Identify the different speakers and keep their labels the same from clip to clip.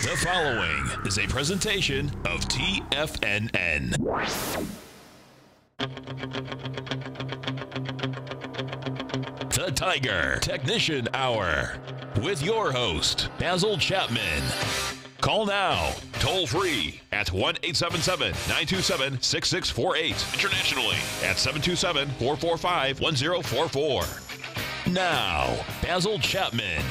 Speaker 1: The following is a presentation of TFNN. The Tiger Technician Hour with your host, Basil Chapman. Call now, toll free at 1-877-927-6648. Internationally at 727-445-1044. Now, Basil Chapman.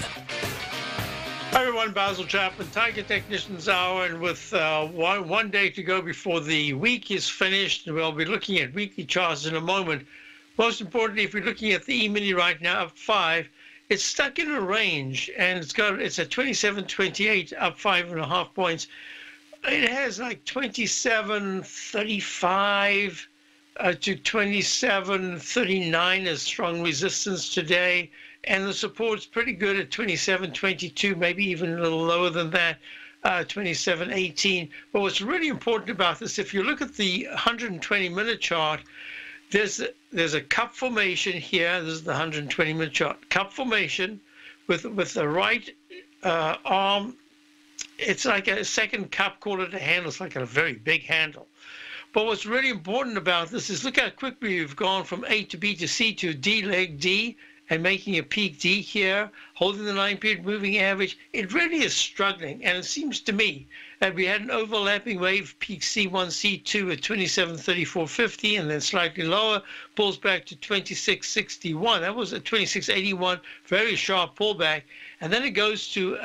Speaker 2: Hi everyone, Basil Chapman, Tiger Technicians Hour, and with one day to go before the week is finished, we'll be looking at weekly charts in a moment. Most importantly, if we're looking at the E-mini right now, up 5, it's stuck in a range, and it's at 27.28, up 5.5 points. It has like 27.35 to 27.39 as strong resistance today. And the support's pretty good at 27.22, maybe even a little lower than that, 27.18. But what's really important about this, if you look at the 120-minute chart, there's a cup formation here. This is the 120-minute chart. Cup formation with the right arm. It's like a second cup, call it a handle. It's like a very big handle. But what's really important about this is look how quickly we've gone from A to B to C to D, leg D, and making a peak D here, holding the 9-period moving average. It really is struggling, and it seems to me that we had an overlapping wave, peak C1, C2 at 27.3450, and then slightly lower, pulls back to 26.61. That was at 26.81, very sharp pullback. And then it goes to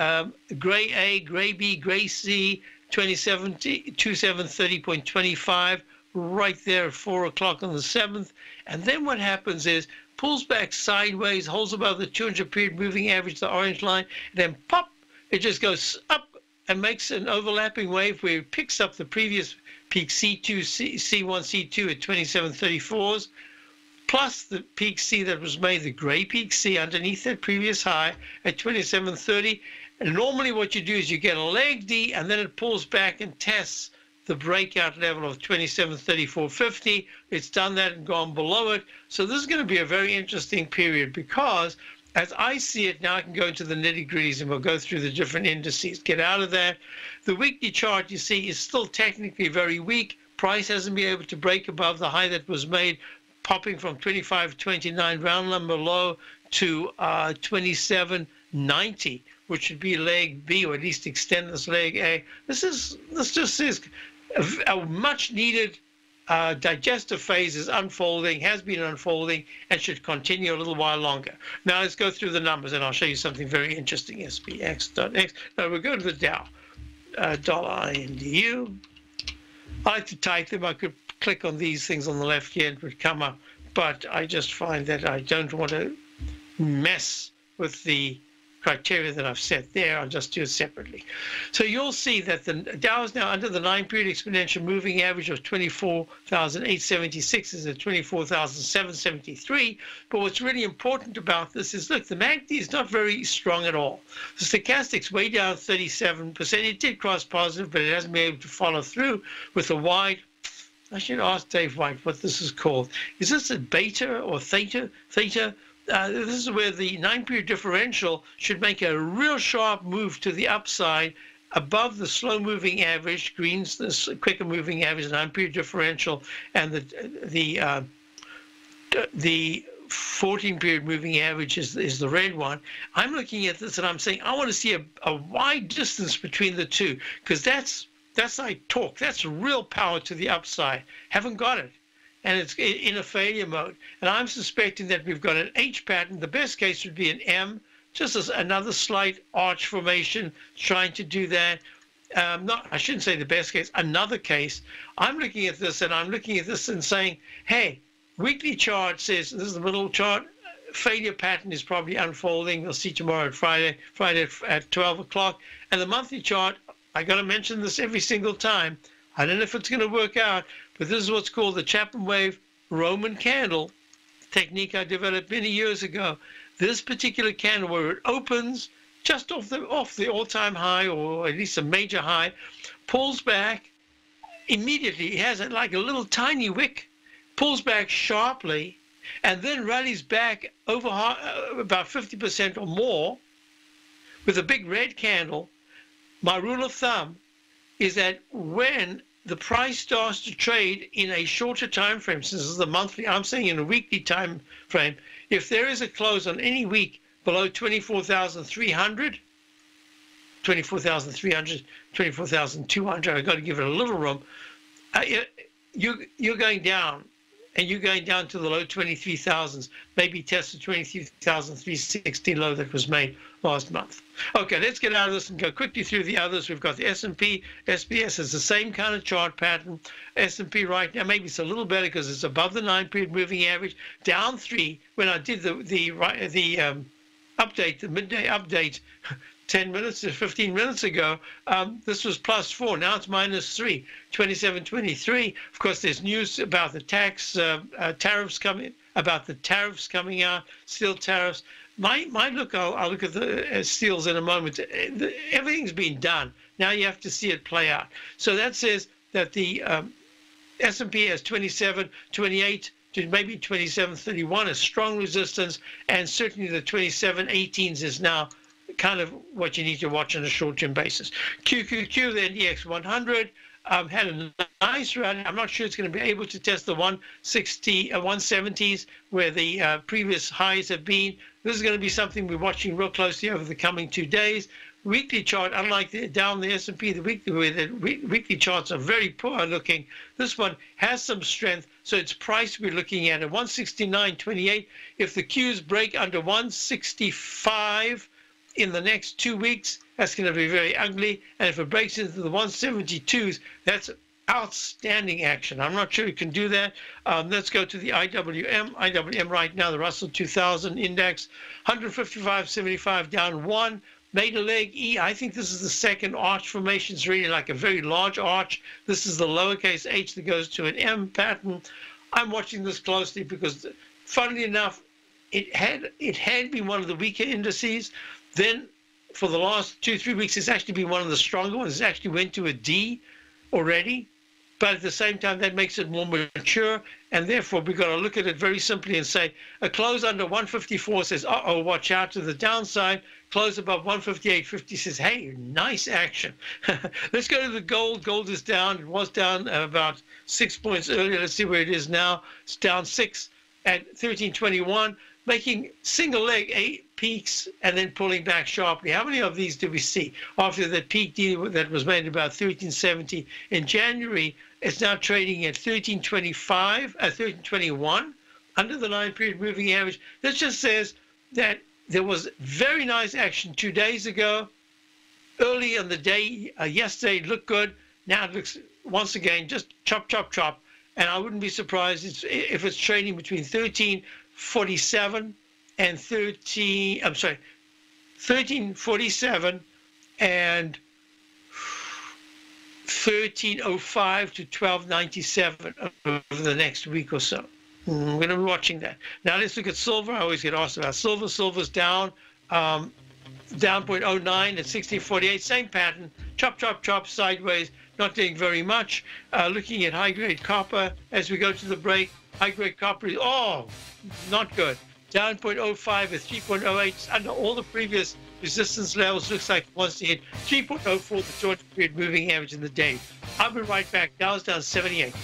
Speaker 2: gray A, gray B, gray C, 27.30.25, right there at 4 o'clock on the 7th. And then what happens is pulls back sideways, holds above the 200-period moving average, the orange line, and then pop, it just goes up and makes an overlapping wave where it picks up the previous peak C2, C1, C2 at 27.34s, plus the peak C that was made, the gray peak C underneath that previous high at 27.30. And normally what you do is you get a leg D, and then it pulls back and tests the breakout level of 27.3450. It's done that and gone below it. So this is going to be a very interesting period because, as I see it, now I can go into the nitty-gritties and we'll go through the different indices. Get out of that. The weekly chart, you see, is still technically very weak. Price hasn't been able to break above the high that was made, popping from 25.29 round number low to 27.90, which should be leg B, or at least extend this leg A. This just is a much needed digestive phase is unfolding, has been unfolding, and should continue a little while longer. Now let's go through the numbers, and I'll show you something very interesting. SPX.X. Now we'll go to the Dow. Dollar INDU. I like to type them. I could click on these things on the left here and it would come up, but I just find that I don't want to mess with the criteria that I've set there. I'll just do it separately. So you'll see that the Dow is now under the 9-period exponential moving average of 24,876 is at 24,773. But what's really important about this is, look, the MACD is not very strong at all. The stochastic's way down 37%. It did cross positive, but it hasn't been able to follow through with a wide. I should ask Dave White what this is called. Is this a beta or theta? Theta? This is where the 9-period differential should make a real sharp move to the upside above the slow-moving average, green's the quicker moving average, 9-period differential, and the 14-period moving average is the red one. I'm looking at this and I'm saying I want to see a wide distance between the two, because that's like torque. That's real power to the upside. Haven't got it. And it's in a failure mode. And I'm suspecting that we've got an H pattern. The best case would be an M, just as another slight arch formation trying to do that. I shouldn't say the best case, another case. I'm looking at this and I'm looking at this and saying, hey, weekly chart says, this is the middle chart, failure pattern is probably unfolding. We'll see tomorrow at Friday at 12 o'clock. And the monthly chart, I got to mention this every single time. I don't know if it's going to work out, but this is what's called the Chapman wave Roman candle technique I developed many years ago. This particular candle, where it opens just off the all-time high, or at least a major high, pulls back immediately. It has like a little tiny wick, pulls back sharply, and then rallies back over about 50% or more with a big red candle, my rule of thumb is that when the price starts to trade in a shorter time frame, since this is the monthly, I'm saying in a weekly time frame, if there is a close on any week below 24,300, 24,300, 24,200, I've got to give it a little room, you're going down, and you're going down to the low 23,000s, maybe test the 23,360 low that was made last month. Okay, let's get out of this and go quickly through the others. We've got the S&P, SBS is the same kind of chart pattern. S&P right now, maybe it's a little better because it's above the 9-period moving average, down 3. When I did the update, the midday update, 10 minutes to 15 minutes ago, this was +4. Now it's -3, 27.23. Of course, there's news about the tariffs coming out, steel tariffs. My look, I'll look at the steels in a moment. Everything's been done. Now you have to see it play out. So that says that the S&P has 27.28 to maybe 27.31 as strong resistance, and certainly the 27.18s is now kind of what you need to watch on a short-term basis. QQQ, the NDX 100, had a nice run. I'm not sure it's going to be able to test the 170s where the previous highs have been. This is going to be something we're watching real closely over the coming 2 days. Weekly chart, unlike down the S&P, the weekly charts are very poor looking. This one has some strength, so its price we're looking at 169.28. If the Qs break under 165 in the next 2 weeks, that's going to be very ugly. And if it breaks into the 172s, that's outstanding action. I'm not sure you can do that. Let's go to the IWM. IWM right now, the Russell 2000 index, 155.75 down 1. Made a leg E. I think this is the second arch formation. It's really like a very large arch. This is the lowercase h that goes to an M pattern. I'm watching this closely because, funnily enough, it had been one of the weaker indices. Then for the last 2-3 weeks, it's actually been one of the stronger ones. It actually went to a D already. But at the same time, that makes it more mature. And therefore, we've got to look at it very simply and say, a close under 154 says, uh-oh, watch out to the downside. Close above 158.50 says, hey, nice action. Let's go to the gold. Gold is down. It was down about 6 points earlier. Let's see where it is now. It's down 6 at 1321, making single leg 8 peaks and then pulling back sharply. How many of these do we see? After that peak deal that was made about 1370 in January, it's now trading at 1321 under the 9-period moving average. This just says that there was very nice action 2 days ago. Early in the day, yesterday, it looked good. Now it looks, once again, just chop, chop, chop. And I wouldn't be surprised if it's trading between 1347 and 1347 and 1305 to 1297 over the next week or so. We're going to be watching that. Now let's look at silver. I always get asked about silver. Silver's down, down 0.09 at 1648. Same pattern. Chop, chop, chop, sideways. Not doing very much. Looking at high-grade copper as we go to the break. High-grade copper is, not good. Down 0.05 at 3.08. Under all the previous resistance levels. Looks like it wants to hit 3.04, the 200-period moving average in the day. I'll be right back. Dow's down 78.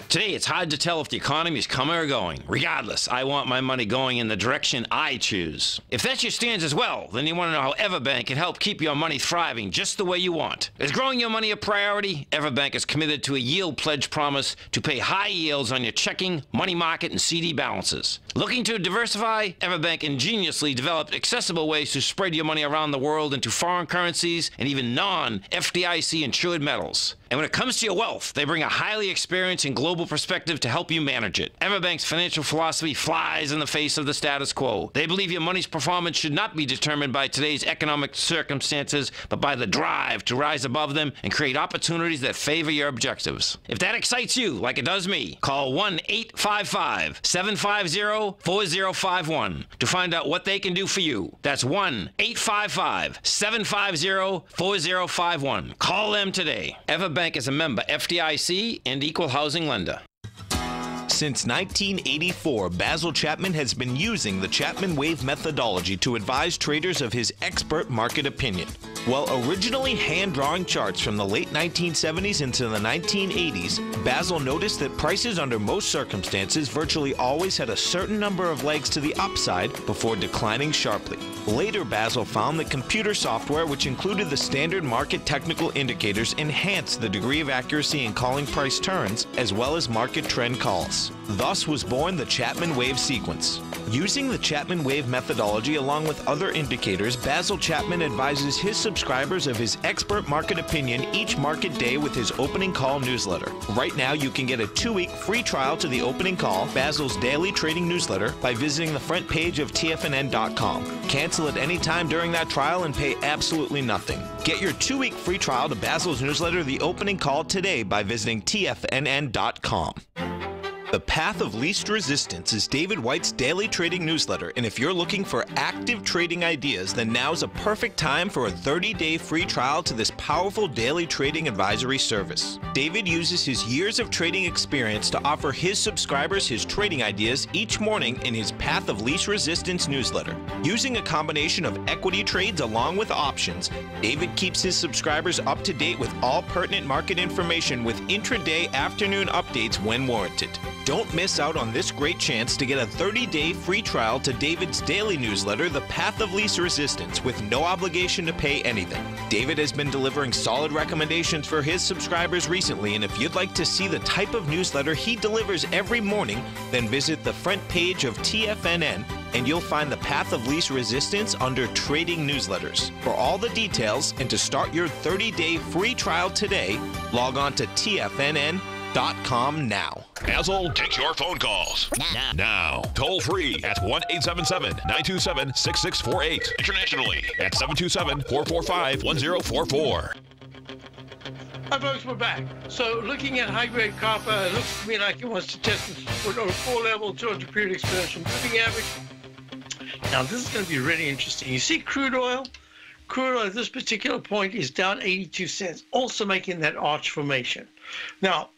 Speaker 3: Today, it's hard to tell if the economy is coming or going. Regardless, I want my money going in the direction I choose. If that's your stance as well, then you want to know how Everbank can help keep your money thriving just the way you want. Is growing your money a priority? Everbank is committed to a yield pledge promise to pay high yields on your checking, money market, and CD balances. Looking to diversify? Everbank ingeniously developed accessible ways to spread your money around the world into foreign currencies and even non-FDIC insured metals. And when it comes to your wealth, they bring a highly experienced and global perspective to help you manage it. Everbank's financial philosophy flies in the face of the status quo. They believe your money's performance should not be determined by today's economic circumstances, but by the drive to rise above them and create opportunities that favor your objectives. If that excites you, like it does me, call 1-855-750-4051 to find out what they can do for you. That's 1-855-750-4051. Call them today. Everbank is a member FDIC and equal housing lender.
Speaker 4: Since 1984, Basil Chapman has been using the Chapman Wave methodology to advise traders of his expert market opinion. While originally hand-drawing charts from the late 1970s into the 1980s, Basil noticed that prices under most circumstances virtually always had a certain number of legs to the upside before declining sharply. Later, Basil found that computer software, which included the standard market technical indicators, enhanced the degree of accuracy in calling price turns as well as market trend calls. Thus was born the Chapman Wave sequence. Using the Chapman Wave methodology along with other indicators, Basil Chapman advises his subscribers of his expert market opinion each market day with his opening call newsletter. Right now, you can get a 2-week free trial to the opening call, Basil's daily trading newsletter, by visiting the front page of TFNN.com. Cancel at any time during that trial and pay absolutely nothing. Get your 2-week free trial to Basil's newsletter, The Opening Call, today by visiting TFNN.com. The Path of Least Resistance is David White's daily trading newsletter, and if you're looking for active trading ideas, then now's a perfect time for a 30-day free trial to this powerful daily trading advisory service. David uses his years of trading experience to offer his subscribers his trading ideas each morning in his Path of Least Resistance newsletter. Using a combination of equity trades along with options, David keeps his subscribers up to date with all pertinent market information with intraday afternoon updates when warranted. Don't miss out on this great chance to get a 30-day free trial to David's daily newsletter, The Path of Least Resistance, with no obligation to pay anything. David has been delivering solid recommendations for his subscribers recently, and if you'd like to see the type of newsletter he delivers every morning, then visit the front page of TFNN and you'll find the Path of Least Resistance under Trading Newsletters. For all the details and to start your 30-day free trial today, log on to TFNN.com now.
Speaker 1: Basil takes your phone calls. Now. Toll free at 1-877-927-6648. Internationally at 727-445-1044.
Speaker 2: Hi folks, we're back. So looking at high-grade copper, it looks to me like it wants to test the 4-level 200-period exponential moving average. Now this is going to be really interesting. You see crude oil? Crude oil at this particular point is down 82 cents, also making that arch formation. Now,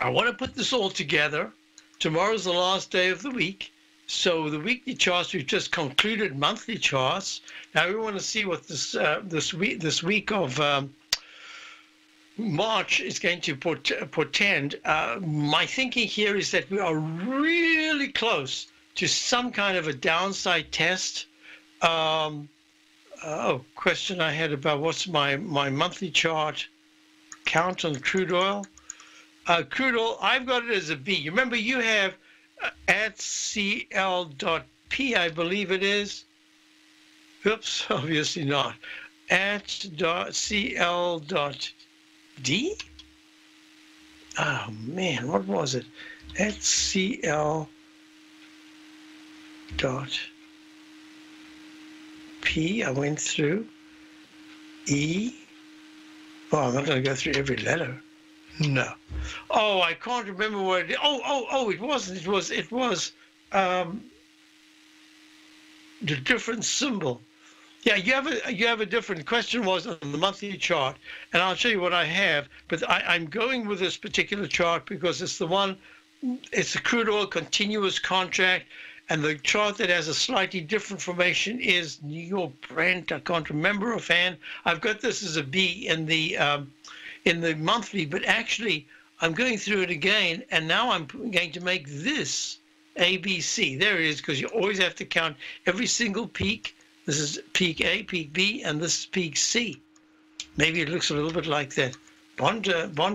Speaker 2: I want to put this all together. Tomorrow's the last day of the week. So the weekly charts, we've just concluded monthly charts. Now we want to see what this week of March is going to portend. My thinking here is that we are really close to some kind of a downside test. Question I had about what's my monthly chart count on crude oil. Crude oil, I've got it as a B. You remember you have at CL.P, I believe it is. Oops, obviously not. At CL.D? Oh, man, what was it? At CL.P, I went through. E. Oh, I'm not going to go through every letter. No. Oh, I can't remember what it. Oh! It wasn't. It was the different symbol. Yeah, you have a different question was on the monthly chart, and I'll show you what I have. But I'm going with this particular chart because it's the one. It's the crude oil continuous contract, and the chart that has a slightly different formation is New York Brent. I can't remember offhand. I've got this as a B in the monthly, but actually I'm going through it again, and now I'm going to make this ABC. There it is, because you always have to count every single peak. This is peak A, peak B, and this is peak C. Maybe it looks a little bit like that bond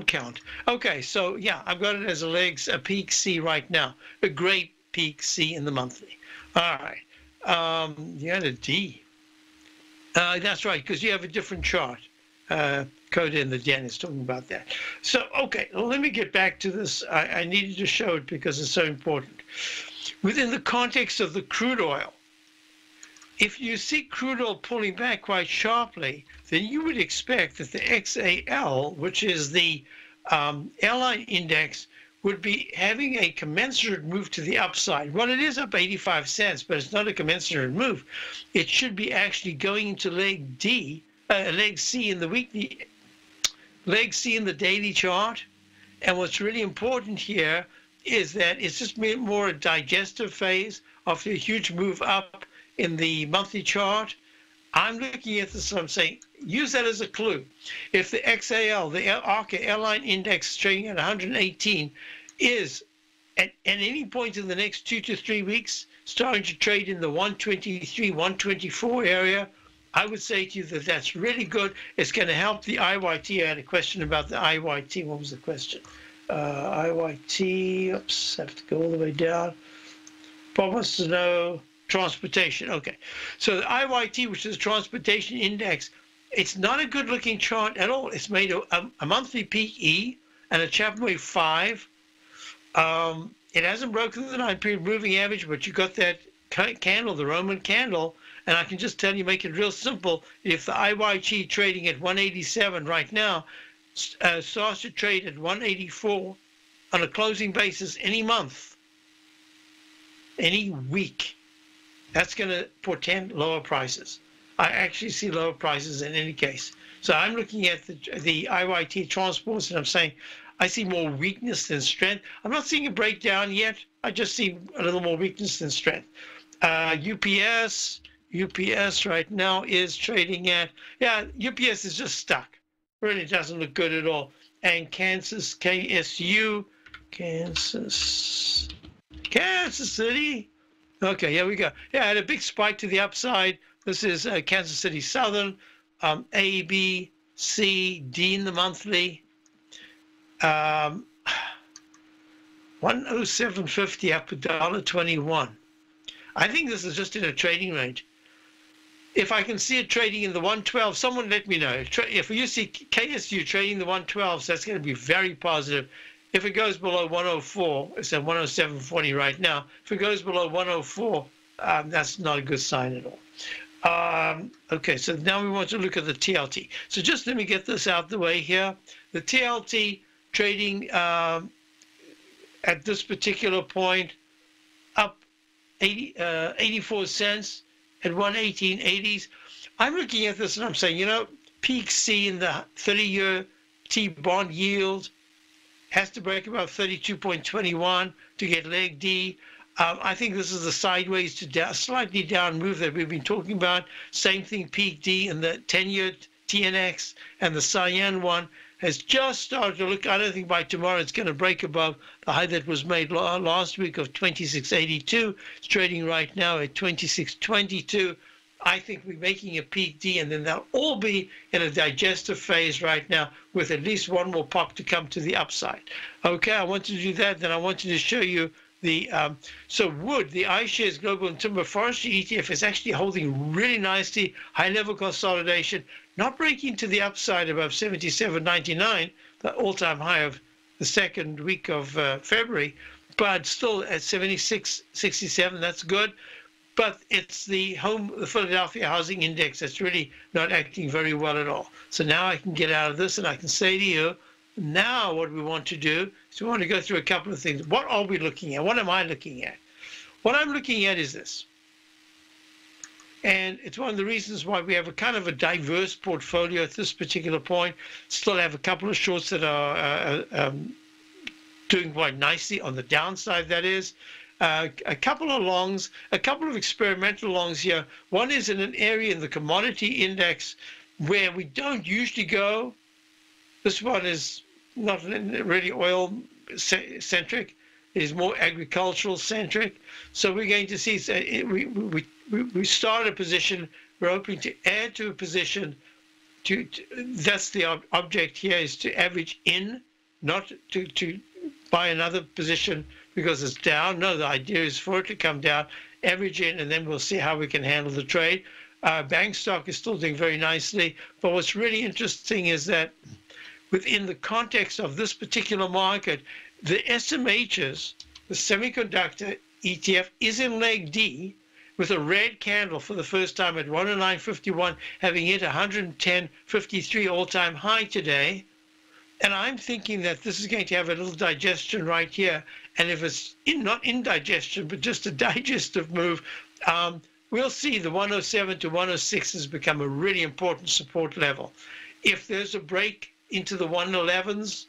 Speaker 2: count. Okay, so yeah, I've got it as a peak C right now, a great peak C in the monthly. All right, you had a D. That's right, because you have a different chart. Code in the Jen is talking about that. So, okay, well, let me get back to this. I needed to show it because it's so important. Within the context of the crude oil, if you see crude oil pulling back quite sharply, then you would expect that the XAL, which is the airline index, would be having a commensurate move to the upside. Well, it is up 85 cents, but it's not a commensurate move. It should be actually going into leg C in the weekly, leg C in the daily chart. And what's really important here is that it's just more a digestive phase after a huge move up in the monthly chart. I'm looking at this and I'm saying, use that as a clue. If the XAL, the ARCA Airline Index trading at 118 is at any point in the next 2 to 3 weeks starting to trade in the 123, 124 area, I would say to you that that's really good. It's going to help the IYT. I had a question about the IYT. What was the question? IYT, oops, I have to go all the way down. Bob wants to know transportation. Okay, so the IYT, which is the transportation index, it's not a good looking chart at all. It's made a monthly peak E and a Chapman wave 5. It hasn't broken the 9-period moving average, but you got that candle, the Roman candle, and I can just tell you, make it real simple. If the IYT trading at 187 right now starts to trade at 184 on a closing basis any month, any week, that's going to portend lower prices. I actually see lower prices in any case. So I'm looking at the IYT transports and I'm saying I see more weakness than strength. I'm not seeing a breakdown yet. I just see a little more weakness than strength. UPS right now is trading at, UPS is just stuck. Really doesn't look good at all. And Kansas, KSU, Kansas City. Okay, here we go. Yeah, I had a big spike to the upside. This is Kansas City Southern, A, B, C, D in the monthly. 107.50 up $1.21. I think this is just in a trading range. If I can see it trading in the 112, someone let me know. If you see KSU trading the 112s, that's going to be very positive. If it goes below 104, it's at 107.40 right now. If it goes below 104, that's not a good sign at all. Okay, so now we want to look at the TLT. So just let me get this out the way here. The TLT trading at this particular point up 84 cents at 118.80s. I'm looking at this and I'm saying, peak C in the 30-year T bond yield has to break about 32.21 to get leg D. I think this is a sideways to slightly down move that we've been talking about. Same thing, peak D in the 10-year TNX, and the Cyan one has just started to look. I don't think by tomorrow it's going to break above the high that was made last week of 26.82. It's trading right now at 26.22. I think we're making a peak D, and then they'll all be in a digestive phase right now with at least one more pop to come to the upside. Okay, I want to do that. Then I wanted to show you the so wood, the iShares Global and Timber Forestry ETF is actually holding really nicely, high-level consolidation, not breaking to the upside above 77.99, the all-time high of the second week of February, but still at 76.67. That's good. But it's the Philadelphia Housing Index that's really not acting very well at all. So now I can get out of this and I can say to you, now what we want to do is we want to go through a couple of things. What are we looking at? What am I looking at? What I'm looking at is this. And it's one of the reasons why we have a kind of a diverse portfolio at this particular point. Still have a couple of shorts that are doing quite nicely on the downside, that is. A couple of longs, a couple of experimental longs here. One is in an area in the commodity index where we don't usually go. This one is not really oil-centric. It is more agricultural-centric. So we're going to see, we start a position. We're hoping to add to a position. That's the object here, is to average in, not to buy another position because it's down. No, the idea is for it to come down, average in, and then we'll see how we can handle the trade. Bank stock is still doing very nicely. But what's really interesting is that within the context of this particular market, the SMHs, the semiconductor ETF, is in leg D with a red candle for the first time at 109.51, having hit 110.53 all-time high today. And I'm thinking that this is going to have a little digestion right here. And if it's not indigestion, but just a digestive move, we'll see the 107 to 106 has become a really important support level. If there's a break into the 111s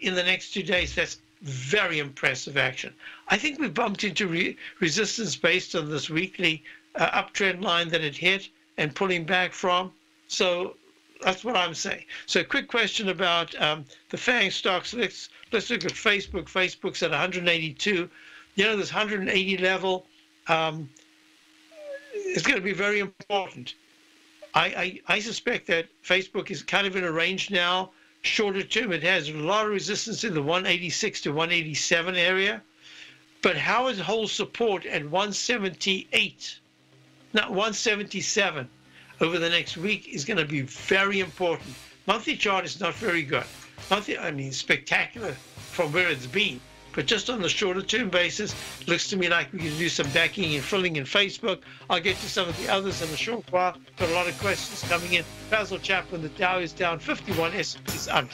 Speaker 2: in the next 2 days, that's very impressive action. I think we bumped into resistance based on this weekly uptrend line that it hit and pulling back from. So that's what I'm saying. So a quick question about the FANG stocks. Let's look at Facebook. Facebook's at 182. You know, this 180 level is going to be very important. I suspect that Facebook is kind of in a range now. Shorter term, it has a lot of resistance in the 186 to 187 area. But how it holds support at 178, not 177, over the next week is going to be very important. Monthly chart is not very good. Monthly, I mean, spectacular from where it's been. But just on the shorter term basis, looks to me like we can do some backing and filling in Facebook. I'll get to some of the others in a short while. Got a lot of questions coming in. Basil Chapman, the Dow is down 51, S&P's up.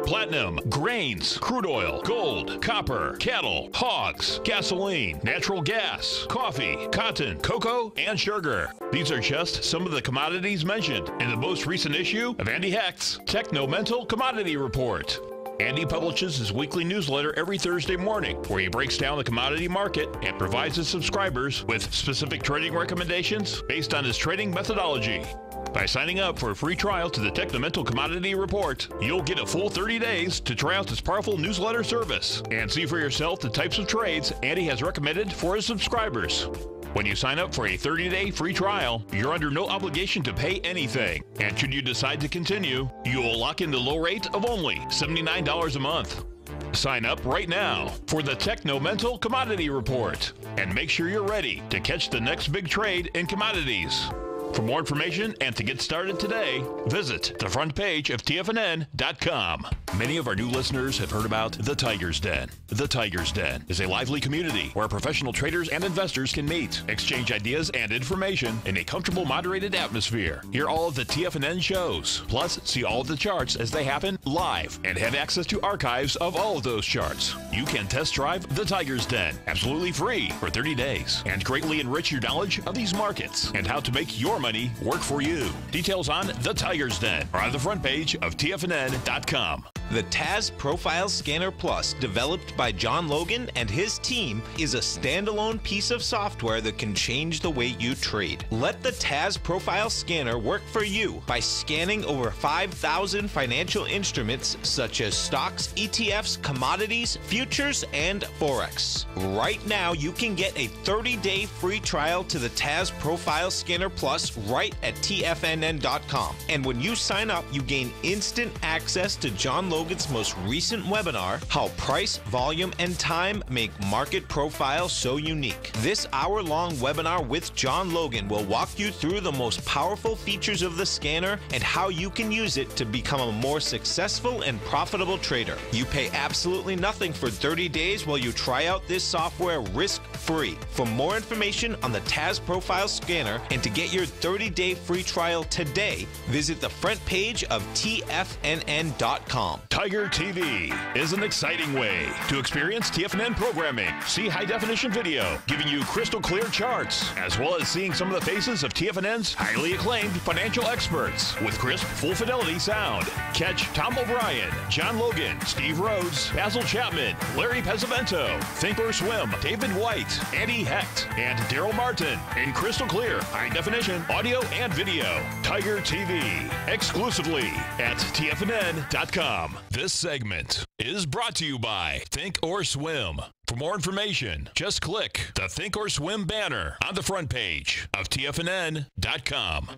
Speaker 1: Platinum, grains, crude oil, gold, copper, cattle, hogs, gasoline, natural gas, coffee, cotton, cocoa, and sugar. These are just some of the commodities mentioned in the most recent issue of Andy Hecht's Techno-Mental Commodity Report. Andy publishes his weekly newsletter every Thursday morning, where he breaks down the commodity market and provides his subscribers with specific trading recommendations based on his trading methodology. By signing up for a free trial to the Techno-Mental Commodity Report, you'll get a full 30 days to try out this powerful newsletter service and see for yourself the types of trades Andy has recommended for his subscribers. When you sign up for a 30-day free trial, you're under no obligation to pay anything. And should you decide to continue, you will lock in the low rate of only $79 a month. Sign up right now for the Techno-Mental Commodity Report and make sure you're ready to catch the next big trade in commodities. For more information and to get started today, visit the front page of TFNN.com. Many of our new listeners have heard about The Tiger's Den. The Tiger's Den is a lively community where professional traders and investors can meet, exchange ideas and information in a comfortable, moderated atmosphere. Hear all of the TFNN shows, plus see all of the charts as they happen live and have access to archives of all of those charts. You can test drive The Tiger's Den absolutely free for 30 days and greatly enrich your knowledge of these markets and how to make your money work for you. Details on The Tiger's Den are on the front page of TFNN.com.
Speaker 4: The TAS Profile Scanner Plus, developed by John Logan and his team, is a standalone piece of software that can change the way you trade. Let the TAS Profile Scanner work for you by scanning over 5,000 financial instruments such as stocks, ETFs, commodities, futures, and Forex. Right now, you can get a 30-day free trial to the TAS Profile Scanner Plus right at TFNN.com. And when you sign up, you gain instant access to John Logan's most recent webinar, How Price, Volume, and Time Make Market Profile So Unique. This hour-long webinar with John Logan will walk you through the most powerful features of the scanner and how you can use it to become a more successful and profitable trader. You pay absolutely nothing for 30 days while you try out this software risk-free. For more information on the TAS Profile Scanner and to get your 30-day free trial today, visit the front page of TFNN.com.
Speaker 1: Tiger TV is an exciting way to experience TFNN programming. See high-definition video, giving you crystal clear charts, as well as seeing some of the faces of TFNN's highly acclaimed financial experts with crisp, full-fidelity sound. Catch Tom O'Brien, John Logan, Steve Rhodes, Basil Chapman, Larry Pesavento, Think or Swim, David White, Andy Hecht, and Daryl Martin in crystal clear, high-definition audio and video. Tiger TV, exclusively at TFNN.com. This segment is brought to you by Think or Swim. For more information, just click the Think or Swim banner on the front page of TFNN.com.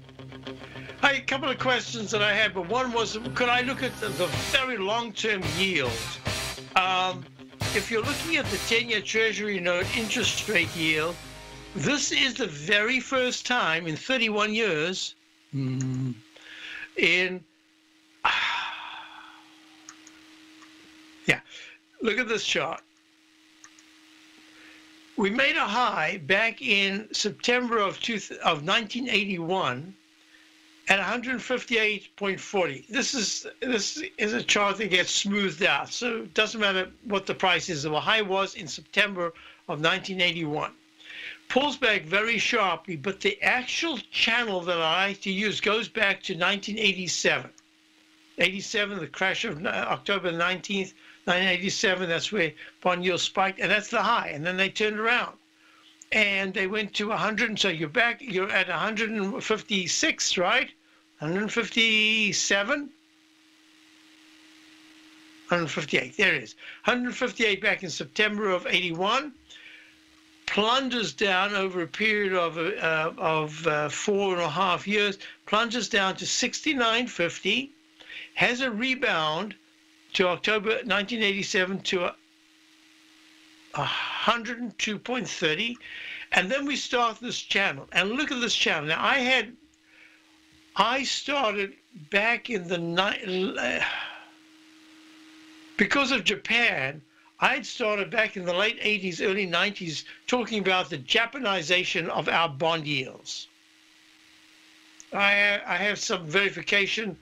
Speaker 2: Hi, a couple of questions that I had, but one was, could I look at the very long-term yield? If you're looking at the 10-year Treasury note interest rate yield, this is the very first time in 31 years look at this chart. We made a high back in September of 1981 at 158.40. This is a chart that gets smoothed out, so it doesn't matter what the price is. The high was in September of 1981. Pulls back very sharply, but the actual channel that I like to use goes back to 1987. 87, the crash of October 19th, 1987, that's where bond yields spiked, and that's the high. And then they turned around and they went to 100. And so you're at 156, right? 157, 158, there it is. 158 back in September of 81. Plunges down over a period of 4.5 years, plunges down to 69.50, has a rebound to October 1987 to 102.30, and then we start this channel. And look at this channel. Now I started back in the because of Japan. I'd started back in the late 80s, early 90s, talking about the Japanization of our bond yields. I have some verification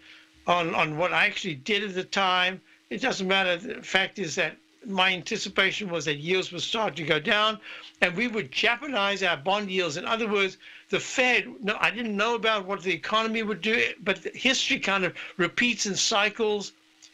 Speaker 2: on what I actually did at the time. It doesn't matter. The fact is that my anticipation was that yields would start to go down, and we would Japanize our bond yields. In other words, the Fed, no, I didn't know about what the economy would do, but history kind of repeats in cycles.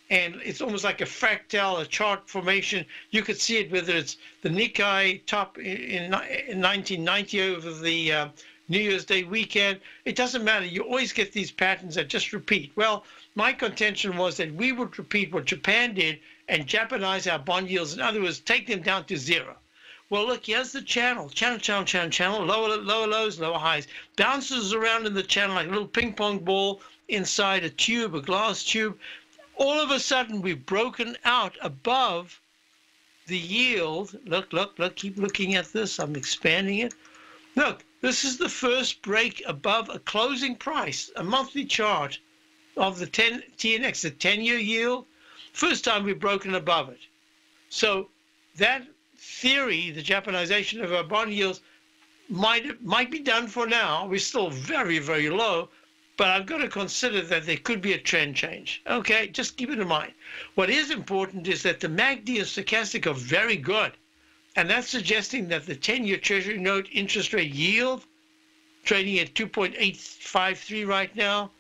Speaker 2: And it's almost like a fractal, a chart formation. You could see it whether it's the Nikkei top in 1990 over the New Year's Day weekend. It doesn't matter. You always get these patterns that just repeat. Well, my contention was that we would repeat what Japan did and Japanize our bond yields. In other words, take them down to zero. Well, look, here's the channel, lower lows, lower highs. Bounces around in the channel like a little ping pong ball inside a tube, a glass tube. All of a sudden, we've broken out above the yield. Look, keep looking at this. I'm expanding it. Look, this is the first break above a closing price, a monthly chart of the TNX, the 10-year yield. First time we've broken above it. So that theory, the Japanization of our bond yields, might be done for now. We're still very, very low. But I've got to consider that there could be a trend change. Okay, just keep it in mind. What is important is that the MACD and stochastic are very good. And that's suggesting that the 10-year Treasury note interest rate yield, trading at 2.853 right now,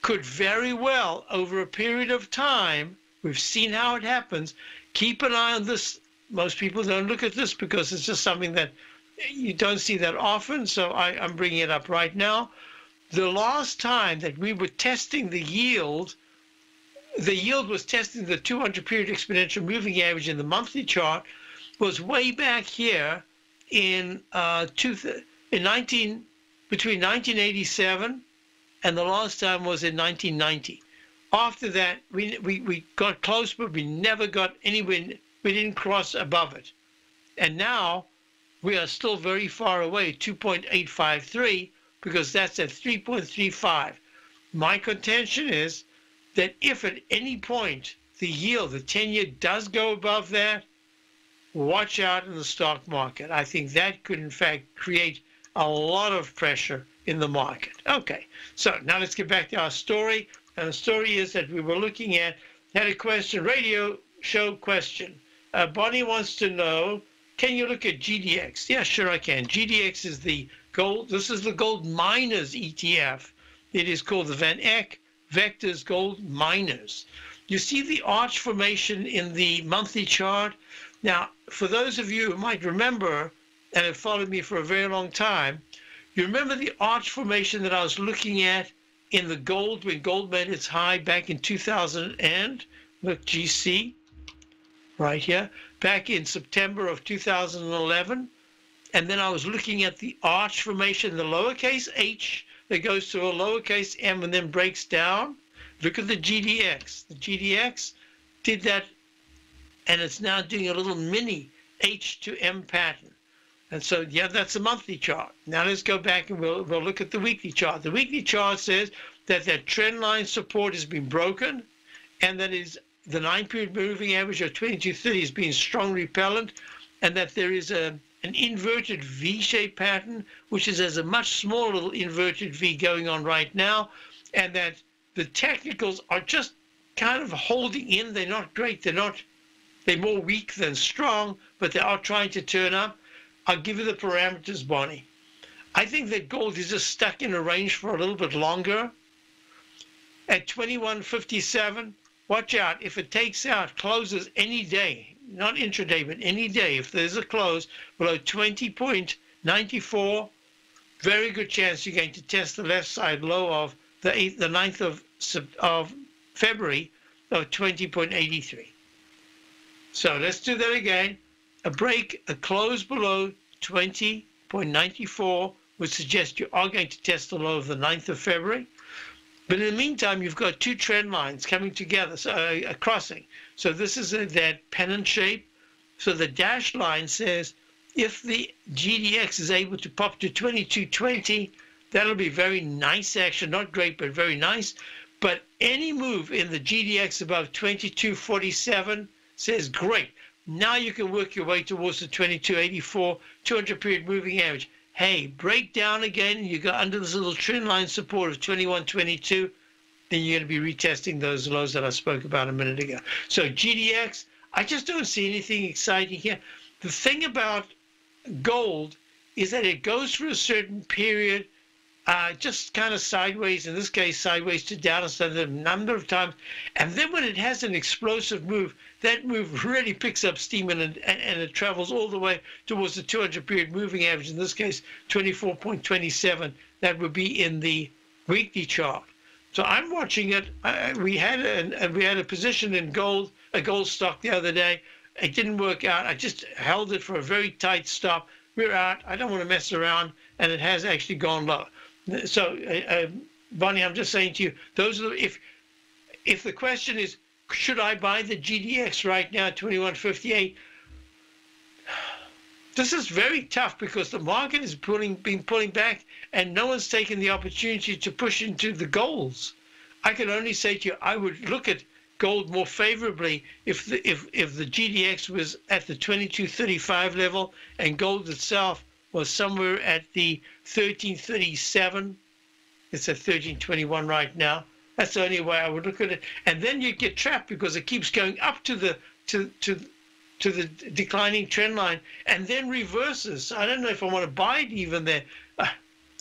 Speaker 2: could very well, over a period of time, we've seen how it happens, keep an eye on this. Most people don't look at this because it's just something that you don't see that often, so I'm bringing it up right now. The last time that we were testing the yield was testing the 200-period exponential moving average in the monthly chart, was way back here in between 1987 and the last time was in 1990. After that, we got close, but we never got anywhere. We didn't cross above it. And now we are still very far away, 2.853. Because that's at 3.35. My contention is that if at any point the yield, the 10-year, does go above that, watch out in the stock market. I think that could, in fact, create a lot of pressure in the market. Okay, so now let's get back to our story. And the story is that we were looking at, had a question, radio show question. Bonnie wants to know, can you look at GDX? Yeah, sure I can. GDX is the gold. This is the gold miners ETF. It is called the Van Eck Vectors Gold Miners. You see the arch formation in the monthly chart. Now, for those of you who might remember and have followed me for a very long time, you remember the arch formation that I was looking at in the gold when gold made its high back in 2000 and, look, GC, right here, back in September of 2011. And then I was looking at the arch formation, the lowercase h that goes to a lowercase m and then breaks down. Look at the GDX. The GDX did that, and it's now doing a little mini H to M pattern. And so, yeah, that's a monthly chart. Now let's go back and we'll look at the weekly chart. The weekly chart says that that trend line support has been broken, and that is the 9-period moving average of 2230 is being strong repellent, and that there is an inverted V-shaped pattern, which is as a much smaller little inverted V going on right now, and that the technicals are just kind of holding in. They're not great. They're more weak than strong, but they are trying to turn up. I'll give you the parameters, Bonnie. I think that gold is just stuck in a range for a little bit longer. at 21.57. Watch out. If it takes out, closes any day, not intraday, but any day, if there's a close below 20.94, very good chance you're going to test the left side low of the 9th of February of 20.83. So let's do that again. A close below 20.94 would suggest you are going to test the low of the 9th of February. But in the meantime, you've got two trend lines coming together, so a crossing. So this is that pennant shape. So the dashed line says if the GDX is able to pop to 22.20, that'll be very nice action. Not great, but very nice. But any move in the GDX above 22.47 says great. Now you can work your way towards the 22.84 200-period moving average. Hey, break down again, you go under this little trend line support of 21.22, then you're going to be retesting those lows that I spoke about a minute ago. So GDX, I just don't see anything exciting here. The thing about gold is that it goes through a certain period, just kind of sideways, in this case, sideways to down a number of times. And then when it has an explosive move, that move really picks up steam and it travels all the way towards the 200-period moving average, in this case, 24.27. That would be in the weekly chart. So I'm watching it. We had a position in gold, a gold stock the other day. It didn't work out. I just held it for a very tight stop. We're out. I don't want to mess around, and it has actually gone low. So, Bonnie, I'm just saying to you, those are if the question is, should I buy the GDX right now at 21.58? This is very tough because the market has been pulling back, and no one's taken the opportunity to push into the golds. I can only say to you, I would look at gold more favorably if the GDX was at the 22.35 level and gold itself was somewhere at the 13.37. It's at 13.21 right now. That's the only way I would look at it. And then you get trapped because it keeps going up to the declining trend line and then reverses. So I don't know if I want to buy it even there.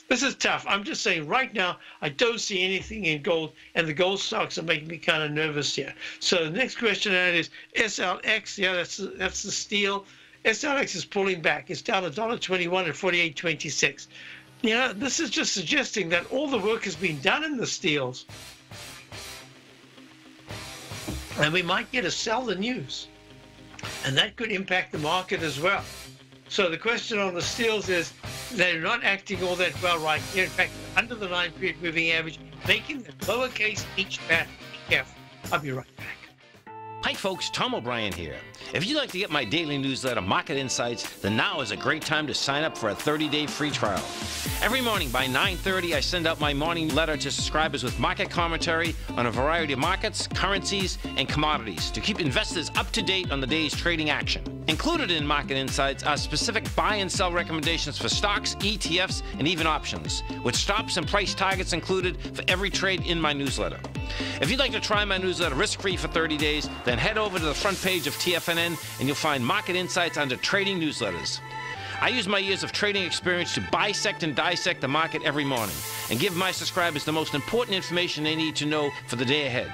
Speaker 2: This is tough. I'm just saying right now, I don't see anything in gold, and the gold stocks are making me kind of nervous here. So the next question is SLX. Yeah, that's the steel. SLX is pulling back. It's down $1.21 at 48.26. You know, this is just suggesting that all the work has been done in the steels. And we might get to sell the news. And that could impact the market as well. So the question on the steels is they're not acting all that well right here. In fact, under the 9-period moving average, making the lowercase each pattern. Be careful. I'll be right back.
Speaker 3: Hi folks, Tom O'Brien here. If you'd like to get my daily newsletter, Market Insights, then now is a great time to sign up for a 30-day free trial. Every morning by 9:30, I send out my morning letter to subscribers with market commentary on a variety of markets, currencies, and commodities to keep investors up to date on the day's trading action. Included in Market Insights are specific buy and sell recommendations for stocks, ETFs, and even options, with stops and price targets included for every trade in my newsletter. If you'd like to try my newsletter risk-free for 30 days, then head over to the front page of TFNN and you'll find Market Insights under Trading Newsletters. I use my years of trading experience to bisect and dissect the market every morning and give my subscribers the most important information they need to know for the day ahead.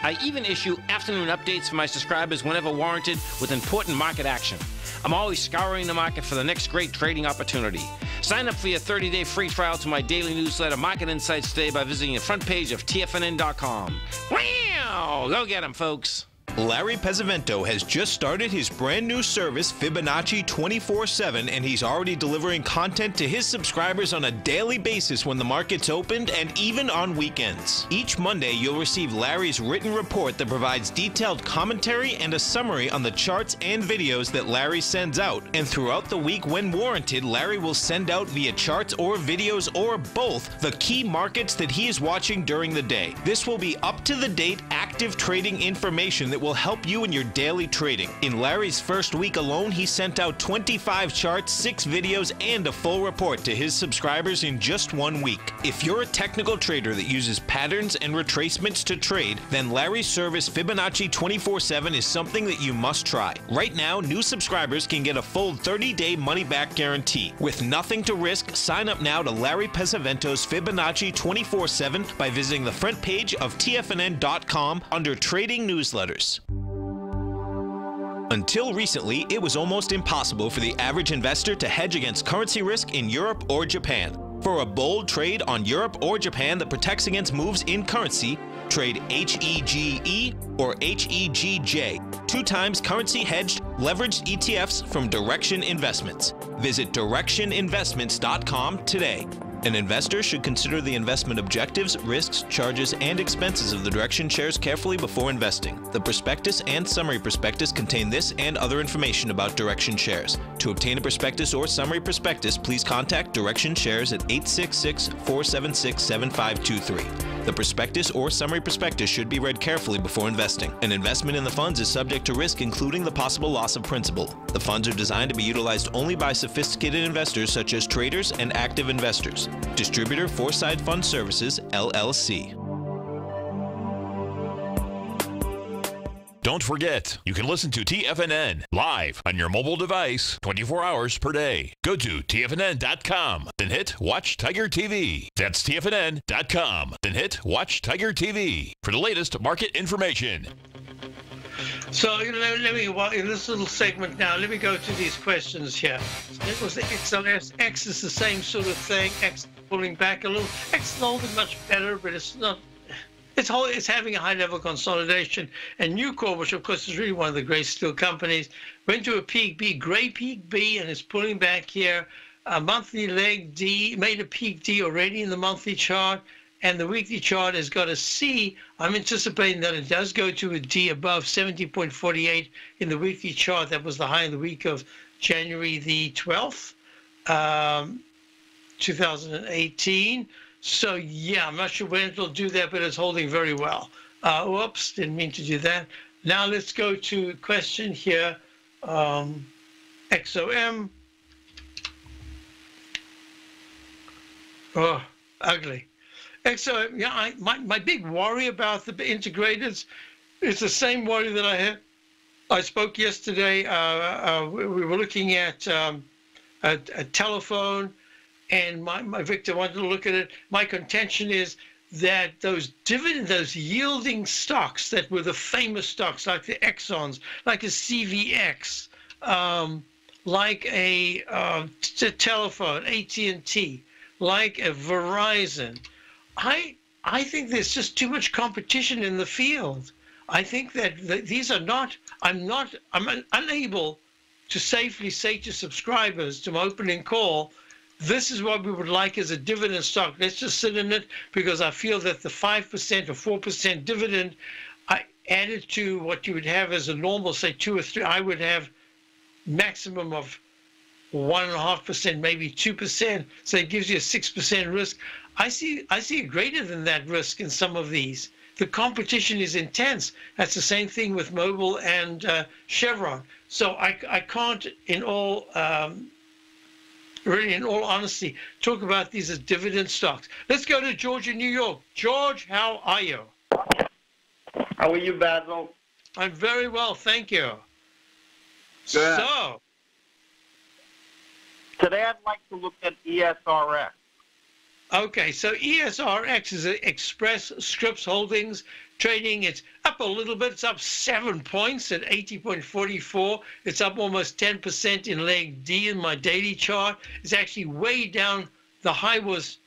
Speaker 3: I even issue afternoon updates for my subscribers whenever warranted with important market action. I'm always scouring the market for the next great trading opportunity. Sign up for your 30-day free trial to my daily newsletter, Market Insights, today by visiting the front page of TFNN.com. Wow! Go get 'em, folks.
Speaker 4: Larry Pesavento has just started his brand new service, Fibonacci 24/7, and he's already delivering content to his subscribers on a daily basis when the market's opened and even on weekends. Each Monday, you'll receive Larry's written report that provides detailed commentary and a summary on the charts and videos that Larry sends out. And throughout the week, when warranted, Larry will send out via charts or videos or both the key markets that he is watching during the day. This will be up-to-the-date, active trading information that will will help you in your daily trading. In Larry's first week alone, he sent out 25 charts, 6 videos, and a full report to his subscribers in just 1 week. If you're a technical trader that uses patterns and retracements to trade, then Larry's service Fibonacci 24/7 is something that you must try. Right now, new subscribers can get a full 30-day money-back guarantee. With nothing to risk, sign up now to Larry Pesavento's Fibonacci 24/7 by visiting the front page of TFNN.com under Trading Newsletters. Until recently, it was almost impossible for the average investor to hedge against currency risk in Europe or Japan. For a bold trade on Europe or Japan that protects against moves in currency, trade HEGE or HEGJ, 2 times currency hedged leveraged ETFs from Direction Investments. Visit directioninvestments.com today. An investor should consider the investment objectives, risks, charges, and expenses of the Direction shares carefully before investing. The prospectus and summary prospectus contain this and other information about Direction shares. To obtain a prospectus or summary prospectus, please contact Direction shares at 866-476-7523. The prospectus or summary prospectus should be read carefully before investing. An investment in the funds is subject to risk, including the possible loss of principal. The funds are designed to be utilized only by sophisticated investors such as traders and active investors. Distributor Foreside Fund Services, LLC.
Speaker 1: Don't forget, you can listen to TFNN live on your mobile device 24 hours per day. Go to TFNN.com, then hit Watch Tiger TV. That's TFNN.com, then hit Watch Tiger TV for the latest market information.
Speaker 2: So let me, in this little segment now, let me go to these questions here. It was the XLS. X is the same sort of thing. X pulling back a little. X is holding much better, but it's not. It's having a high-level consolidation. And Nucor, which of course is really one of the great steel companies, went to a peak B, gray peak B, and is pulling back here. A monthly leg D, made a peak D already in the monthly chart. And the weekly chart has got a C. I'm anticipating that it does go to a D above 70.48 in the weekly chart. That was the high in the week of January the 12th, 2018. So, yeah, I'm not sure when it'll do that, but it's holding very well. Whoops, didn't mean to do that. Now let's go to a question here. XOM. Oh, ugly. So yeah, my big worry about the integrateds is the same worry that I had. I spoke yesterday. We were looking at a telephone, and my Victor wanted to look at it. My contention is that those yielding stocks that were the famous stocks, like the Exxons, like a CVX, like a telephone, AT&T, like a Verizon. I think there's just too much competition in the field. I think that these are not, I'm unable to safely say to subscribers to my opening call, this is what we would like as a dividend stock. Let's just sit in it, because I feel that the 5% or 4% dividend, I added to what you would have as a normal, say 2 or 3, I would have maximum of 1.5%, maybe 2%. So it gives you a 6% risk. I see greater than that risk in some of these. The competition is intense. That's the same thing with Mobil and Chevron. So I can't, really in all honesty, talk about these as dividend stocks. Let's go to George in New York. George, how are you?
Speaker 5: How are you, Basil?
Speaker 2: I'm very well, thank you.
Speaker 5: Good.
Speaker 2: So,
Speaker 5: today I'd like to look at ESRX.
Speaker 2: okay, so ESRX is Express Scripts Holdings trading. It's up a little bit. It's up 7 points at 80.44. It's up almost 10% in leg D in my daily chart. It's actually way down. The high was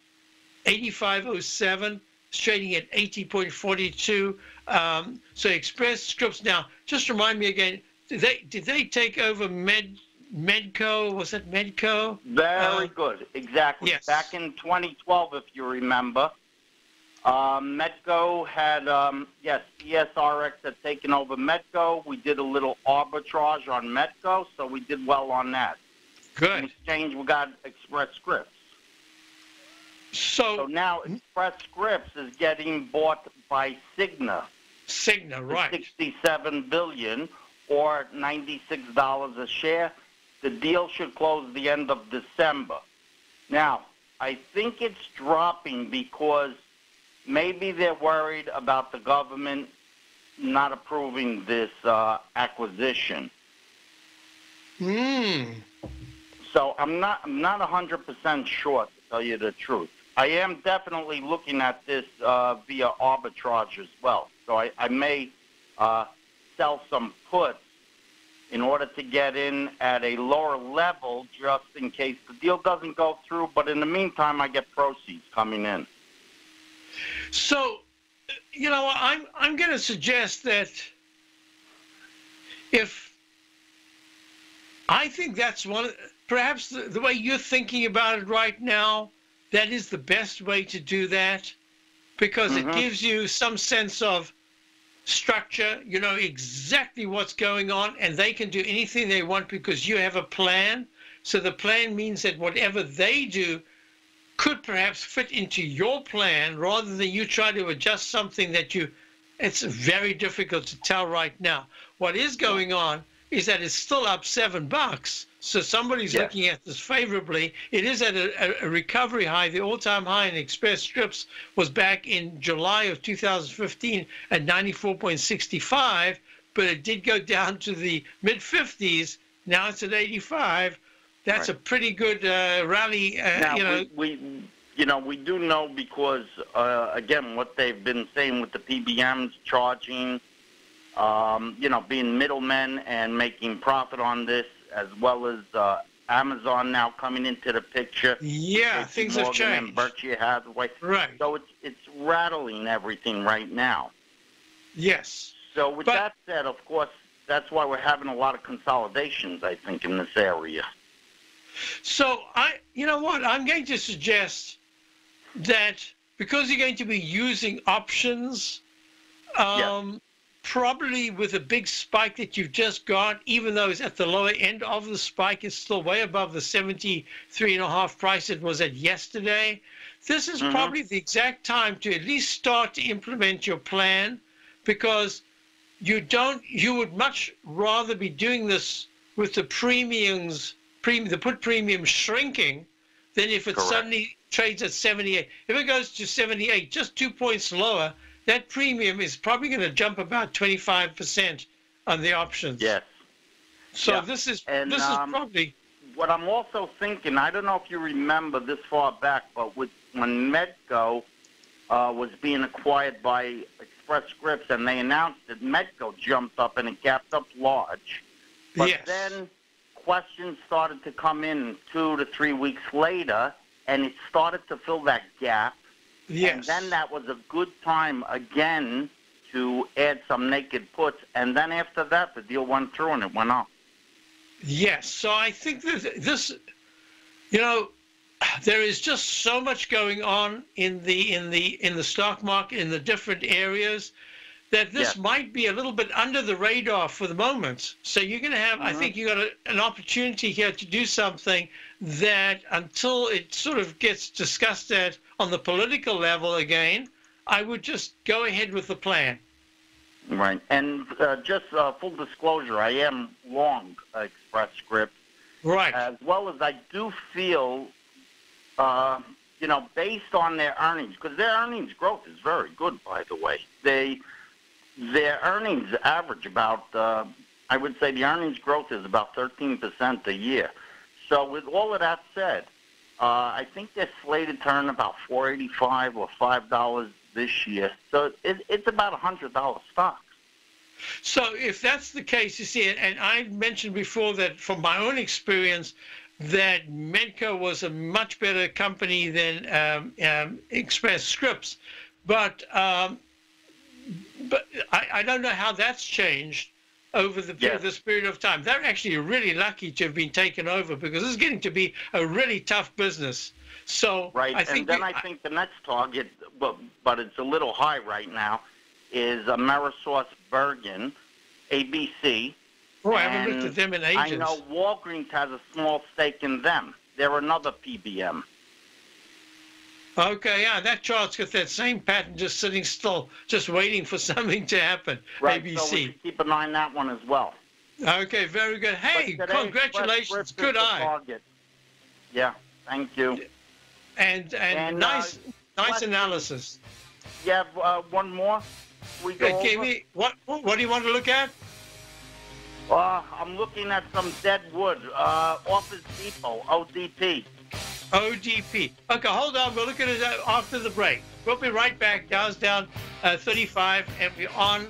Speaker 2: 85.07. It's trading at 80.42. So Express Scripts. Now, just remind me again, did they take over Medco? Was it Medco?
Speaker 5: Very good. Exactly.
Speaker 2: Yes.
Speaker 5: Back in 2012, if you remember, Medco had, yes, ESRX had taken over Medco. We did a little arbitrage on Medco, so we did well on that.
Speaker 2: Good.
Speaker 5: In exchange, we got Express Scripts. So now Express Scripts is getting bought by Cigna.
Speaker 2: Cigna, right.
Speaker 5: 67 billion or $96 a share. The deal should close the end of December. Now, I think it's dropping because maybe they're worried about the government not approving this acquisition. So I'm not 100% sure, to tell you the truth. I am definitely looking at this via arbitrage as well. So I may sell some puts in order to get in at a lower level just in case the deal doesn't go through. But in the meantime, I get proceeds coming in.
Speaker 2: So, you know, I'm going to suggest that if I think that's perhaps the way you're thinking about it right now, that is the best way to do that, because it gives you some sense of structure. You know exactly what's going on, and they can do anything they want because you have a plan. So the plan means that whatever they do could perhaps fit into your plan rather than you try to adjust something that it's very difficult to tell right now. What is going on is that it's still up $7. So somebody's looking at this favorably. It is at a recovery high. The all-time high in Express Scripts was back in July of 2015 at 94.65, but it did go down to the mid-50s. Now it's at 85. That's a pretty good rally.
Speaker 5: Now, we do know because, again, what they've been saying with the PBMs charging, being middlemen and making profit on this, as well as Amazon now coming into the picture.
Speaker 2: Yeah, things have changed.
Speaker 5: And Berkshire Hathaway.
Speaker 2: Right.
Speaker 5: So it's rattling everything right now.
Speaker 2: Yes.
Speaker 5: So with that said, of course, that's why we're having a lot of consolidations, I think, in this area.
Speaker 2: So you know what? I'm going to suggest that because you're going to be using options, probably with a big spike that you've just got, even though it's at the lower end of the spike, it's still way above the 73.5 price it was at yesterday. This is probably the exact time to at least start to implement your plan, because you would much rather be doing this with the the put premium shrinking than if it suddenly trades at 78. If it goes to 78, just 2 points lower, that premium is probably going to jump about 25% on the options.
Speaker 5: Yes.
Speaker 2: So this is probably
Speaker 5: what I'm also thinking. I don't know if you remember this far back, but when Medco was being acquired by Express Scripts, and they announced that Medco jumped up and it gapped up large. But then questions started to come in 2 to 3 weeks later, and it started to fill that gap.
Speaker 2: Yes.
Speaker 5: And then that was a good time again to add some naked puts. And then after that, the deal went through and it went up.
Speaker 2: Yes. So I think that this, there is just so much going on in the stock market in the different areas that this might be a little bit under the radar for the moment. So you're going to have, I think you got an opportunity here to do something that until it sort of gets discussed on the political level again, I would just go ahead with the plan.
Speaker 5: Right. And just full disclosure, I am long Express Scripts.
Speaker 2: Right.
Speaker 5: As well as I do feel, based on their earnings, because their earnings growth is very good, by the way. Their earnings average about, I would say the earnings growth is about 13% a year. So with all of that said, I think they're slated to earn about $4.85 or $5 this year. So it's about $100 stock.
Speaker 2: So if that's the case, you see, and I mentioned before that from my own experience, that Medco was a much better company than Express Scripts. But I don't know how that's changed over this period of time. They're actually really lucky to have been taken over, because this is getting to be a really tough business. So
Speaker 5: I think the next target, but it's a little high right now, is Amerisource Bergen, ABC.
Speaker 2: Oh, I haven't looked at them in ages.
Speaker 5: I know Walgreens has a small stake in them. They're another PBM.
Speaker 2: Okay, yeah, that chart's got that same pattern, just sitting still, just waiting for something to happen.
Speaker 5: Right,
Speaker 2: ABC.
Speaker 5: so we should keep an eye on that one as well.
Speaker 2: Okay, very good. Hey, congratulations. Good eye.
Speaker 5: Target. Yeah, thank you.
Speaker 2: And nice analysis.
Speaker 5: You have one more? We go
Speaker 2: what do you want to look at?
Speaker 5: I'm looking at some dead wood, Office Depot, ODP.
Speaker 2: ODP. Okay, hold on. We'll look at it after the break. We'll be right back. Dow's down 35, and we're on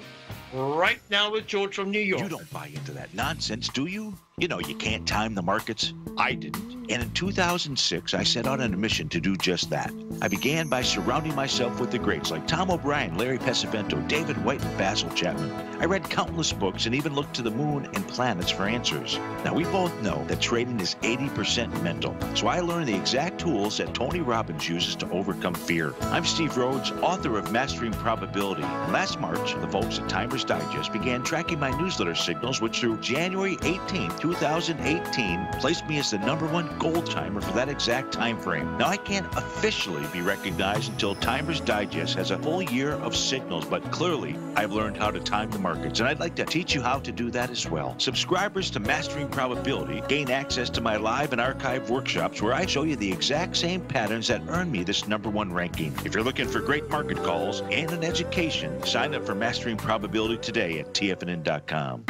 Speaker 2: right now with George from New York.
Speaker 6: You don't buy into that nonsense, do you? You know you can't time the markets. I didn't. And in 2006, I set out on a mission to do just that. I began by surrounding myself with the greats like Tom O'Brien, Larry Pesavento, David White, and Basil Chapman. I read countless books and even looked to the moon and planets for answers. Now, we both know that trading is 80% mental. So I learned the exact tools that Tony Robbins uses to overcome fear. I'm Steve Rhodes, author of Mastering Probability. And last March, the folks at Timers Digest began tracking my newsletter signals, which through January 18, 2018, placed me as the #1 gold timer for that exact time frame. Now, I can't officially be recognized until Timers Digest has a full year of signals, but clearly I've learned how to time the markets, and I'd like to teach you how to do that as well. Subscribers to Mastering Probability gain access to my live and archive workshops where I show you the exact same patterns that earn me this #1 ranking. If you're looking for great market calls and an education, sign up for Mastering Probability today at TFNN.com.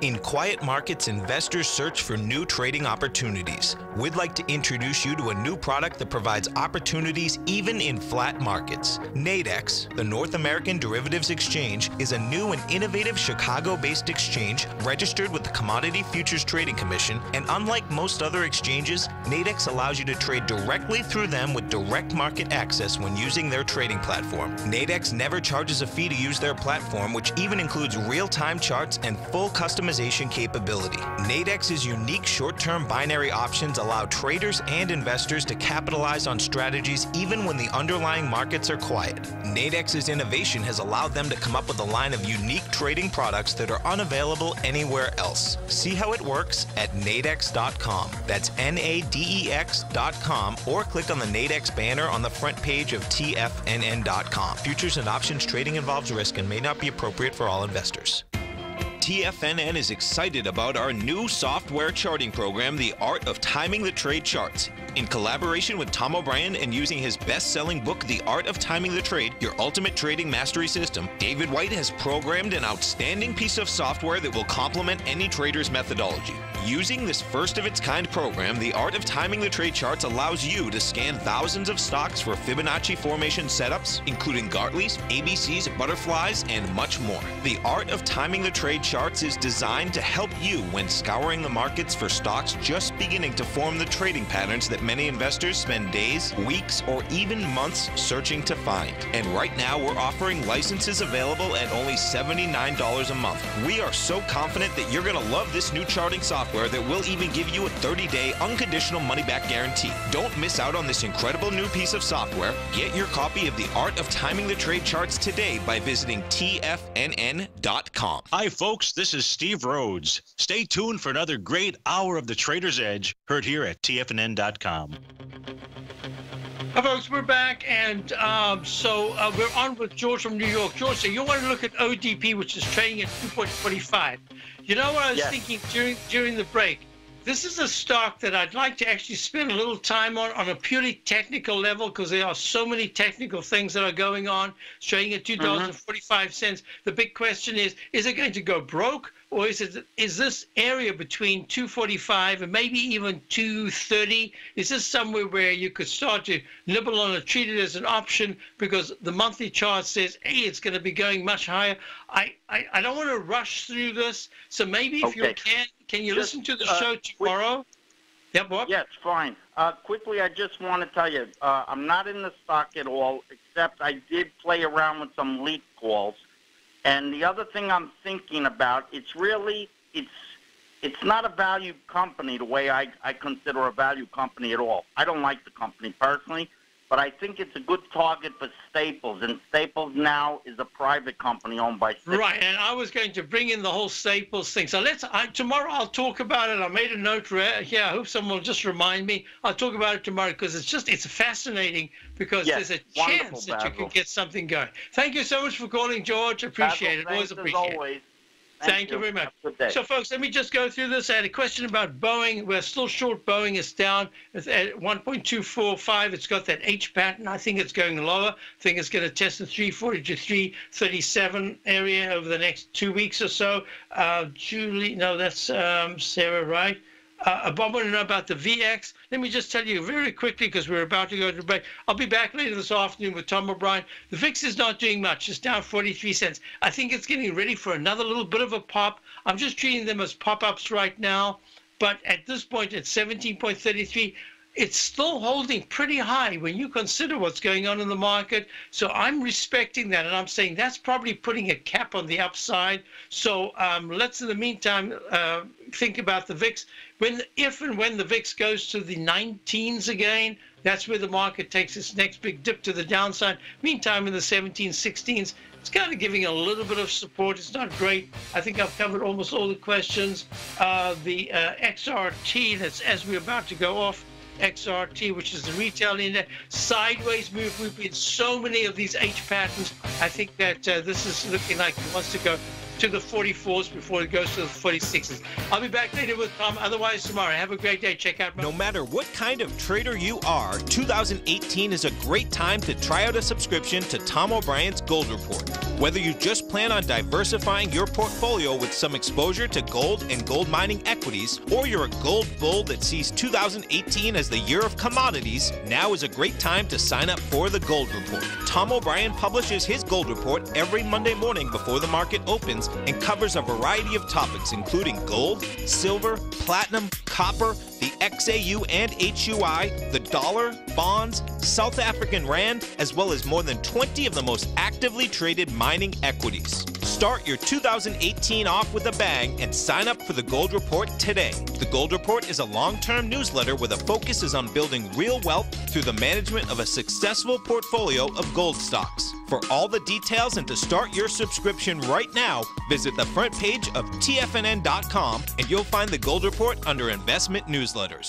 Speaker 4: In quiet markets, investors search for new trading opportunities. We'd like to introduce you to a new product that provides opportunities even in flat markets. Nadex, the North American Derivatives Exchange, is a new and innovative Chicago-based exchange registered with the Commodity Futures Trading Commission, and unlike most other exchanges, Nadex allows you to trade directly through them with direct market access when using their trading platform. Nadex never charges a fee to use their platform, which even includes real-time charts and full customization capability. Nadex's unique short-term binary options allow traders and investors to capitalize on strategies even when the underlying markets are quiet. Nadex's innovation has allowed them to come up with a line of unique trading products that are unavailable anywhere else. See how it works at nadex.com. That's NADEX.com, or click on the Nadex banner on the front page of TFNN.com. Futures and options trading involves risk and may not be appropriate for all investors. TFNN is excited about our new software charting program, The Art of Timing the Trade Charts. In collaboration with Tom O'Brien and using his best-selling book, The Art of Timing the Trade, Your Ultimate Trading Mastery System, David White has programmed an outstanding piece of software that will complement any trader's methodology. Using this first-of-its-kind program, The Art of Timing the Trade Charts allows you to scan thousands of stocks for Fibonacci formation setups, including Gartley's, ABC's, butterflies, and much more. The Art of Timing the Trade Charts is designed to help you when scouring the markets for stocks just beginning to form the trading patterns that many investors spend days, weeks, or even months searching to find. And right now, we're offering licenses available at only $79 a month. We are so confident that you're going to love this new charting software that will even give you a 30-day unconditional money-back guarantee. Don't miss out on this incredible new piece of software. Get your copy of The Art of Timing the Trade Charts today by visiting TFNN.com.
Speaker 6: Hi, folks. This is Steve Rhodes. Stay tuned for another great hour of The Trader's Edge, heard here at TFNN.com.
Speaker 2: Hi, folks. We're back, and we're on with George from New York. George, so you want to look at ODP, which is trading at 2.45. You know what I was thinking during the break? This is a stock that I'd like to actually spend a little time on a purely technical level, because there are so many technical things that are going on. It's trading at $2.45. The big question is it going to go broke, or is this area between 245 and maybe even 230? Is this somewhere where you could start to nibble on it, treat it as an option, because the monthly chart says, hey, it's going to be going much higher? I don't want to rush through this, so maybe if you can you listen to the show tomorrow? Yep, what?
Speaker 5: Yes, fine. Quickly, I just want to tell you, I'm not in the stock at all, except I did play around with some lead calls. And the other thing I'm thinking about, it's not a value company the way I consider a value company at all. I don't like the company personally. but I think it's a good target for Staples, and Staples now is a private company owned by Staples.
Speaker 2: Right, and I was going to bring in the whole Staples thing. So tomorrow I'll talk about it. I made a note here. I hope someone will just remind me. I'll talk about it tomorrow because it's fascinating because there's a chance that you can get something going. Thank you so much for calling, George. Appreciate it. Always appreciate it. Thank you very much. So, folks, let me just go through this. I had a question about Boeing. We're still short Boeing. It's down at 1.245. It's got that H pattern. I think it's going lower. I think it's going to test the 340 to 337 area over the next 2 weeks or so. Julie, no, that's Sarah, right? Bob wanted to know about the VX. Let me just tell you very quickly because we're about to go to break. I'll be back later this afternoon with Tom O'Brien. The VIX is not doing much. It's down 43 cents. I think it's getting ready for another little bit of a pop. I'm just treating them as pop-ups right now. But at this point, it's 17.33. It's still holding pretty high when you consider what's going on in the market. So I'm respecting that, and I'm saying that's probably putting a cap on the upside. So let's, in the meantime, think about the VIX. If and when the VIX goes to the 19s again, that's where the market takes its next big dip to the downside. Meantime, in the 17s, 16s, it's kind of giving a little bit of support. It's not great. I think I've covered almost all the questions. The XRT, that's as we're about to go off, XRT, which is the retail index, sideways move. We've been so many of these H patterns. I think that this is looking like it wants to go to the 44s before it goes to the 46s. I'll be back later with Tom. Otherwise, tomorrow. Have a great day. Check out
Speaker 4: No matter what kind of trader you are, 2018 is a great time to try out a subscription to Tom O'Brien's Gold Report. Whether you just plan on diversifying your portfolio with some exposure to gold and gold mining equities, or you're a gold bull that sees 2018 as the year of commodities, now is a great time to sign up for the Gold Report. Tom O'Brien publishes his Gold Report every Monday morning before the market opens and covers a variety of topics including gold, silver, platinum, copper, the XAU and HUI, the dollar, bonds, South African rand, as well as more than 20 of the most actively traded mining equities. Start your 2018 off with a bang and sign up for the Gold Report today. The Gold Report is a long-term newsletter where the focus is on building real wealth through the management of a successful portfolio of gold stocks. For all the details and to start your subscription right now, visit the front page of TFNN.com and you'll find the Gold Report under Investment Newsletters.